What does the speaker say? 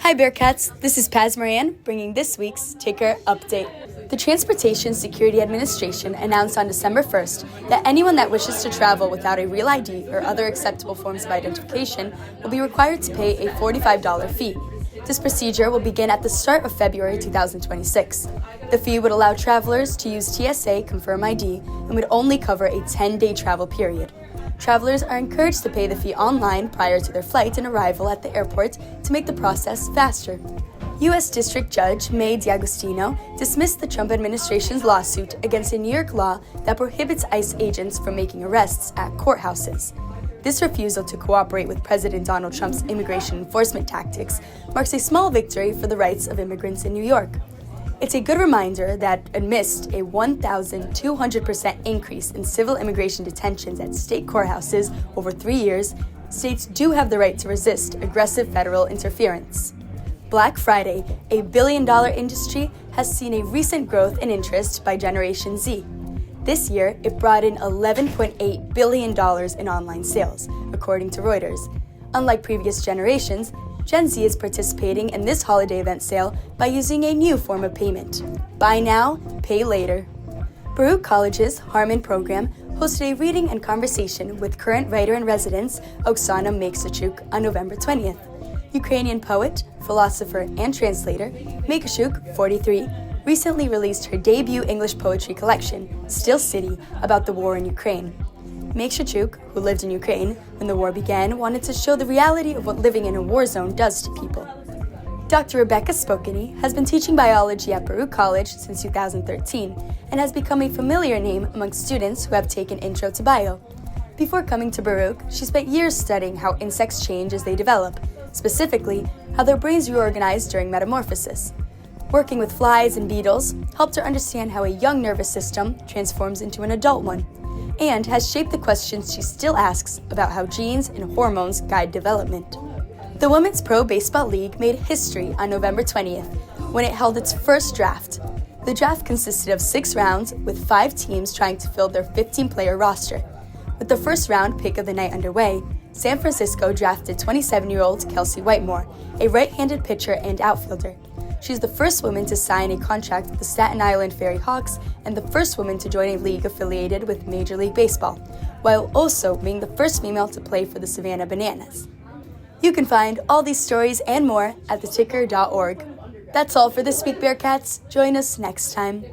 Hi Bearcats, this is Paz Moran bringing this week's Ticker Update. The Transportation Security Administration announced on December 1st that anyone that wishes to travel without a real ID or other acceptable forms of identification will be required to pay a $45 fee. This procedure will begin at the start of February 2026. The fee would allow travelers to use TSA Confirm ID and would only cover a 10-day travel period. Travelers are encouraged to pay the fee online prior to their flight and arrival at the airport to make the process faster. U.S. District Judge May D'Agostino dismissed the Trump administration's lawsuit against a New York law that prohibits ICE agents from making arrests at courthouses. This refusal to cooperate with President Donald Trump's immigration enforcement tactics marks a small victory for the rights of immigrants in New York. It's a good reminder that amidst a 1,200% increase in civil immigration detentions at state courthouses over 3 years, states do have the right to resist aggressive federal interference. Black Friday, a billion-dollar industry, has seen a recent growth in interest by Generation Z. This year, it brought in $11.8 billion in online sales, according to Reuters. Unlike previous generations, Gen Z is participating in this holiday event sale by using a new form of payment. Buy now, pay later. Baruch College's Harmon program hosted a reading and conversation with current writer-in-residence Oksana Maksychuk on November 20th. Ukrainian poet, philosopher, and translator Maksychuk, 43, recently released her debut English poetry collection, Still City, about the war in Ukraine. Maksychuk, who lived in Ukraine when the war began, wanted to show the reality of what living in a war zone does to people. Dr. Rebecca Spokany has been teaching biology at Baruch College since 2013 and has become a familiar name among students who have taken Intro to Bio. Before coming to Baruch, she spent years studying how insects change as they develop, specifically how their brains reorganize during metamorphosis. Working with flies and beetles helped her understand how a young nervous system transforms into an adult one, and has shaped the questions she still asks about how genes and hormones guide development. The Women's Pro Baseball League made history on November 20th when it held its first draft. The draft consisted of 6 rounds with 5 teams trying to fill their 15-player roster. With the first round pick of the night underway, San Francisco drafted 27-year-old Kelsey Whitemore, a right-handed pitcher and outfielder. She's the first woman to sign a contract with the Staten Island Ferry Hawks and the first woman to join a league affiliated with Major League Baseball, while also being the first female to play for the Savannah Bananas. You can find all these stories and more at theticker.org. That's all for this week, Bearcats. Join us next time.